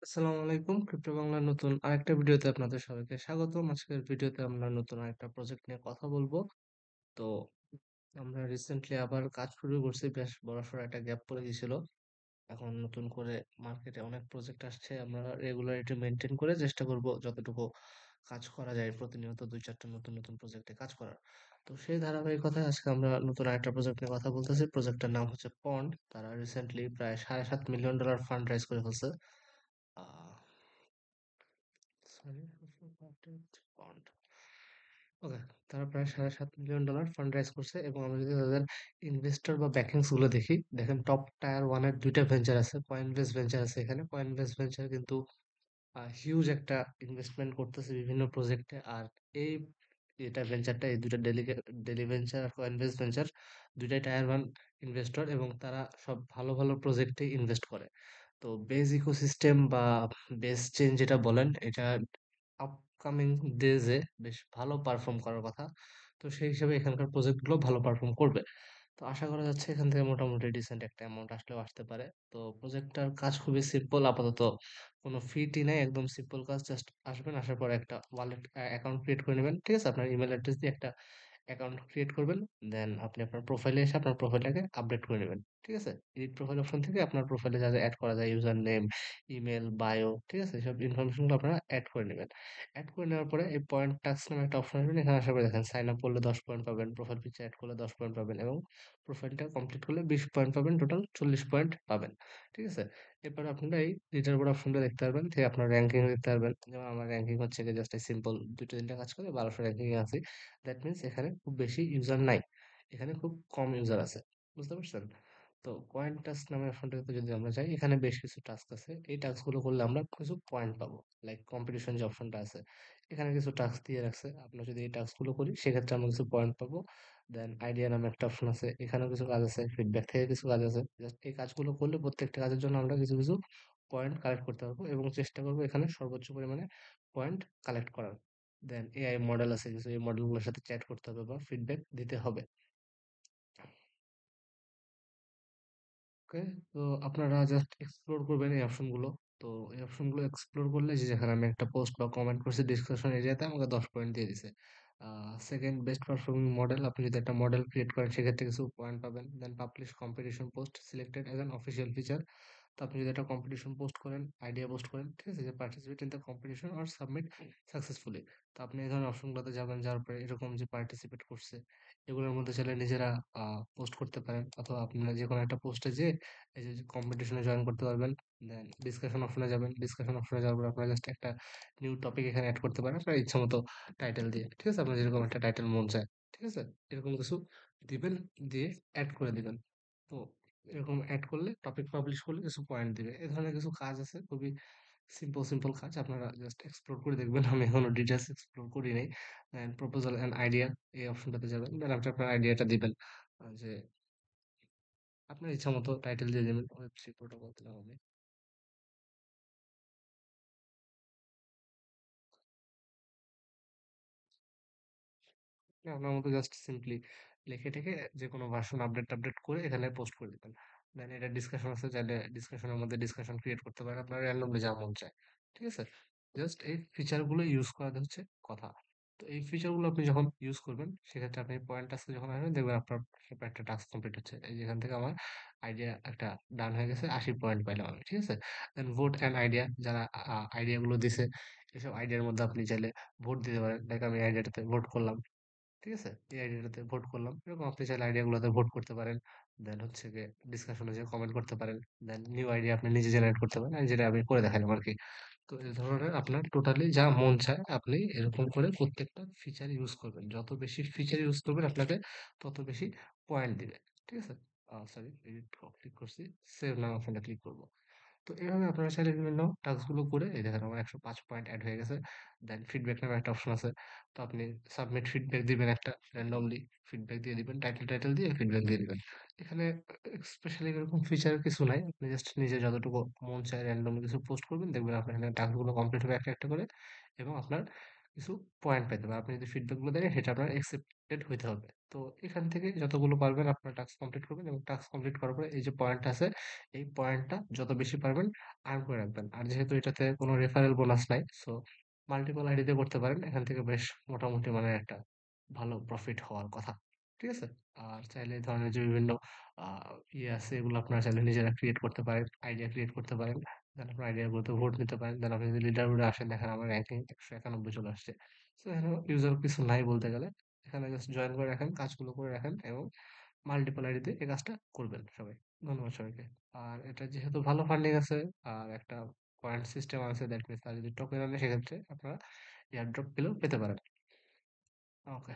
আসসালামু আলাইকুম। ক্রিপ্টো বাংলার নতুন আরেকটা ভিডিওতে আপনাদের সবাইকে স্বাগতম। আজকের ভিডিওতে আমরা নতুন আরেকটা প্রজেক্ট নিয়ে কথা বলবো। তো আমরা রিসেন্টলি আবার কাজ শুরু করছি। বেশ বড়সড় একটা গ্যাপ পড়ে গিয়েছিল। এখন নতুন করে মার্কেটে অনেক প্রজেক্ট আসছে। আমরা রেগুলারিটি মেইনটেইন করে চেষ্টা করব যতটুকু কাজ করা যায় প্রতিনিয়ত ২-৪ টা নতুন, নতুন প্রজেক্টে কাজ করার। তো সেই ধারাবাহিকতায় আজকে আমরা নতুন আরেকটা প্রজেক্ট নিয়ে কথা বলতেছি। প্রজেক্টটার নাম হচ্ছে পন্ড। তারা রিসেন্টলি প্রায় $7.৫ মিলিয়ন ফান্ড রাইজ করে ফেলছে। আ সরি, পাউন্ড। ওকে, তারা প্রায় $7.৫ মিলিয়ন ফান্ড রাইজ করছে এবং আমরা যদি তাদের ইনভেস্টর বা ব্যাকিংস গুলো দেখি, দেখেন টপ টায়ার ওয়ান এর দুইটা ভেঞ্চার আছে, কয়েনবেস ভেঞ্চার আছে এখানে। কয়েনবেস ভেঞ্চার কিন্তু হিউজ একটা ইনভেস্টমেন্ট করতেছে বিভিন্ন প্রজেক্টে। আর এই এটা ভেঞ্চারটা, এই দুইটা ডেলি ভেঞ্চার আর কয়েনবেস ভেঞ্চার দুইটাই টায়ার ওয়ান ইনভেস্টর এবং তারা সব ভালো ভালো প্রজেক্টে ইনভেস্ট করে। তো বেজ ইকোসিস্টেম বা বেজ চেন যেটা বলেন, এটা আপকামিং ডেজে বেশ ভালো পারফর্ম করার কথা। তো সেই হিসাবে এখানকার প্রজেক্ট গুলো ভালো পারফর্ম করবে। তো আশা করা যাচ্ছে এখান থেকে মোটামুটি ডিসেন্ট একটা অ্যামাউন্ট আসলেও আসতে পারে। তো প্রজেক্টটার কাজ খুবই সিম্পল। আপাতত কোনো ফি নাই, একদম সিম্পল কাজ। জাস্ট আসবেন, আসার পরে একটা ওয়ালেট অ্যাকাউন্ট ক্রিয়েট করে নেবেন। ঠিক আছে, আপনার ইমেল অ্যাড্রেস দিয়ে একটা অ্যাকাউন্ট ক্রিয়েট করবেন। দেন আপনি আপনার প্রোফাইলে এসে আপনার প্রোফাইলটাকে আপডেট করে নেবেন। ঠিক আছে, এডিট প্রোফাইল অপশন থেকে আপনার প্রোফাইলে যা যা অ্যাড করা যায়, ইউজার নেম, ইমেল, বায়ো, ঠিক আছে, সব ইনফরমেশনগুলো আপনারা অ্যাড করে নেবেন। অ্যাড করে নেওয়ার পরে এই পয়েন্ট টাস্ক নামে একটা অপশন আসবেন। এখানে আসার পরে দেখেন সাইন আপ করলে 10 পয়েন্ট পাবেন, প্রোফাইল পিকচার অ্যাড করলে 10 পয়েন্ট পাবেন এবং প্রোফাইলটা কমপ্লিট করলে 20 পয়েন্ট পাবেন, টোটাল 40 পয়েন্ট পাবেন। ঠিক আছে, এরপর আপনারা এই লিডার বোর্ড অপশনটা দেখতে পারবেন, থেকে আপনার র্যাঙ্কিং দেখতে পারবেন। যেমন আমার র্যাঙ্কিং হচ্ছে গিয়ে জাস্ট সিম্পল 2-3টা কাজ করে 1200 র্যাঙ্কিং এ আছি। দ্যাট মিনস এখানে খুব বেশি ইউজার নাই, এখানে খুব কম ইউজার আছে। বুঝতে পারছেন? তো কয়েন টাস্ক নামের অপশনটাতে যদি আমরা যাই, এখানে বেশ কিছু টাস্ক আছে। এই টাস্ক গুলো করলে আমরা কিছু পয়েন্ট পাবো। লাইক কম্পিটিশন যে অপশনটা আছে, এখানে কিছু টাস্ক দিয়ে রাখছে। আমরা যদি এই টাস্ক গুলো করি সেক্ষেত্রে আমরা কিছু পয়েন্ট পাবো। দেন আইডিয়া নামে একটা অপশন আছে, এখানেও কিছু কাজ আছে। ফিডব্যাক থেকে কিছু কাজ আছে। জাস্ট এই কাজগুলো করলে প্রত্যেকটা কাজের জন্য আমরা কিছু কিছু পয়েন্ট কালেক্ট করতে পারবো এবং চেষ্টা করবো এখানে সর্বোচ্চ পরিমাণে পয়েন্ট কালেক্ট করার। দেন এআই মডেল আছে কিছু, এই মডেলগুলোর সাথে চ্যাট করতে হবে বা ফিডব্যাক দিতে হবে। ওকে, তো আপনারা জাস্ট এক্সপ্লোর করবেন এই অপশনগুলো। তো এই অপশনগুলো এক্সপ্লোর করলে, যে যেখানে আমি একটা পোস্ট বা কমেন্ট করছি ডিসকাশন এরিয়াতে, আমাকে 10 পয়েন্ট দিয়ে দিছে। সেকেন্ড বেস্ট পারফর্মিং মডেল, আপনি যদি একটা মডেল ক্রিয়েট করেন সেক্ষেত্রে কিছু পয়েন্ট পাবেন। Then publish competition post selected as an official feature. তো আপনি যদি একটা কম্পিটিশন পোস্ট করেন, আইডিয়া পোস্ট করেন, ঠিক আছে, যে participate in the competition or submit successfully. তো আপনি এই ধরনের অপশনগুলোতে যাবেন, যাওয়ার পরে এরকম যে পার্টিসিপেট করছে এগুলোর মধ্যে চাইলে নিজেরা পোস্ট করতে পারেন, অথবা আপনারা যে কোনো একটা পোস্টে যে এই যে কম্পিটিশনে জয়েন করতে পারবেন। দেন ডিসকাশন অপশনে যাবেন, ডিসকাশন অপশনে যাওয়ার পর আপনারা জাস্ট একটা নিউ টপিক এখানে অ্যাড করতে পারেন আপনার ইচ্ছা মতো টাইটেল দিয়ে। ঠিক আছে, আপনার যেরকম একটা টাইটেল মন চায়, ঠিক আছে, এরকম কিছু দিবেন, দিয়ে অ্যাড করে দিবেন। তো এরকম অ্যাড করলে, টপিক পাবলিশ করলে কিছু পয়েন্ট দিবে। এ ধরনের কিছু কাজ আছে, খুবই সিম্পল সিম্পল কাজ। আপনারা জাস্ট এক্সপ্লোর করে দেখবেন। আমি এখনো ডিটেলস এক্সপ্লোর করি নাই। দেন প্রপোজাল এন্ড আইডিয়া, এই অপশনটাতে যাবেন। দেন আপনি আপনার আইডিয়াটা দিবেন। যে আপনার ইচ্ছা মতো টাইটেল দিয়ে দেবেন, ওয়েব থ্রি প্রোটোকল দিলাম আমি। না, আপনার মতো জাস্ট সিম্পলি লিখে টেখে যে কোনো ভার্সন আপডেট আপডেট করে এখানে পোস্ট করে দিবেন। দেন এটা ডিসকাশন আছে, চাইলে ডিসকাশনের মধ্যে ডিসকাশন ক্রিয়েট করতে পারেন আপনার র্যান্ডমলি যা মন চায়। ঠিক আছে, জাস্ট এই ফিচার গুলো ইউজ করা হচ্ছে কথা। তো এই ফিচার গুলো আপনি যখন ইউজ করবেন সেক্ষেত্রে আপনি পয়েন্ট টাস্কে যখন আসবেন, দেখবেন আপনার একটা টাস্ক কমপ্লিট হচ্ছে। এই যেখান থেকে আমার আইডিয়া একটা ডান হয়ে গেছে, 80 পয়েন্ট পাইলাম আমি। ঠিক আছে, দেন ভোট অ্যান্ড আইডিয়া, যারা আইডিয়া গুলো দিছে, এসব আইডিয়ার মধ্যে আপনি চাইলে ভোট দিতে পারেন। লাইক আমি আইডিয়াটাতে ভোট করলাম। ঠিক আছে? এই আইডিয়াটাতে ভোট করলাম। এরকম আপনি চাইলে আইডিয়াগুলোতে ভোট করতে পারেন। দেন হচ্ছে গিয়ে ডিসকাশনে যেয়ে কমেন্ট করতে পারেন। দেন নিউ আইডিয়া আপনি নিজে জেনারেট করতে পারেন। যেটা আমি করে দেখালাম আরকি। তো এই ধরনের আপনার টোটালি যা মন চায় আপনি এরকম করে প্রত্যেকটা ফিচার ইউজ করবেন। যত বেশি ফিচার ইউজ করবেন আপনাকে তত বেশি পয়েন্ট দিবে। ঠিক আছে? সরি, এডিট ক্লিক করছি। সেভ নাও অপশনটা ক্লিক করব। তো এভাবে আপনারা চাইলে বিভিন্ন টাস্ক গুলো করে, এই দেখেন আমার 105 পয়েন্ট এড হয়ে গেছে। দেন ফিডব্যাক নামে একটা অপশন আছে। তো আপনি সাবমিট ফিডব্যাক দিবেন, একটা র্যান্ডমলি ফিডব্যাক দিয়ে দিবেন, টাইটেল দিয়ে ফিডব্যাক দিয়ে দিবেন। এখানে স্পেশালি এরকম ফিচার কিছু নাই, আপনি জাস্ট নিজে যতটুকু মন চায় র্যান্ডমলি কিছু পোস্ট করবেন, দেখবেন আপনার এখানে টাস্ক গুলো কমপ্লিট হবে একটা একটা করে এবং আপনার কিছু পয়েন্ট পেতে পারেন। আপনি যদি ফিডব্যাক গুলো দেন সেটা আপনার অ্যাকসেপ্টেড হইতে হবে। তো এখান থেকে যতগুলো পারবেন আপনার টাস্ক কমপ্লিট করবেন এবং টাস্ক কমপ্লিট করার পরে এই যে পয়েন্ট আছে এই পয়েন্টটা যত বেশি পারবেন আর্ন করে রাখবেন। আর যেহেতু এটাতে কোনো রেফারেল বোনাস নাই, সো মাল্টিপল আইডিতে করতে পারেন। এখান থেকে বেশ মোটামুটি মানে একটা ভালো প্রফিট হওয়ার কথা। ঠিক আছে? আর চাইলে এই ধরনের যে বিভিন্ন আ ইয়ে আছে এগুলো আপনারা চাইলে নিজেরা ক্রিয়েট করতে পারেন, আইডিয়া ক্রিয়েট করতে পারেন। দেন আপনার আইডিয়াগুলোতে ভোট নিতে পারেন। দেন আপনি যদি লিডারবোর্ডে আসেন দেখেন আমার র‍্যাঙ্কিং ১৯১ চলে আসছে। সো এখানে ইউজুয়াল কিছু নাই বলতে গেলে। এখানে জাস্ট জয়েন করে রাখেন, কাজগুলো করে রাখেন এবং মাল্টিপল আইডিতে এই কাজটা করবেন সবাই। ধন্যবাদ সবাইকে। আর এটা যেহেতু ভালো ফান্ডিং আছে আর একটা পয়েন্ট সিস্টেম আছে দ্যাট মিনস আর যদি টোকেন আনে সেক্ষেত্রে আপনারা এয়ারড্রপ পেলেও পেতে পারেন। ওকে।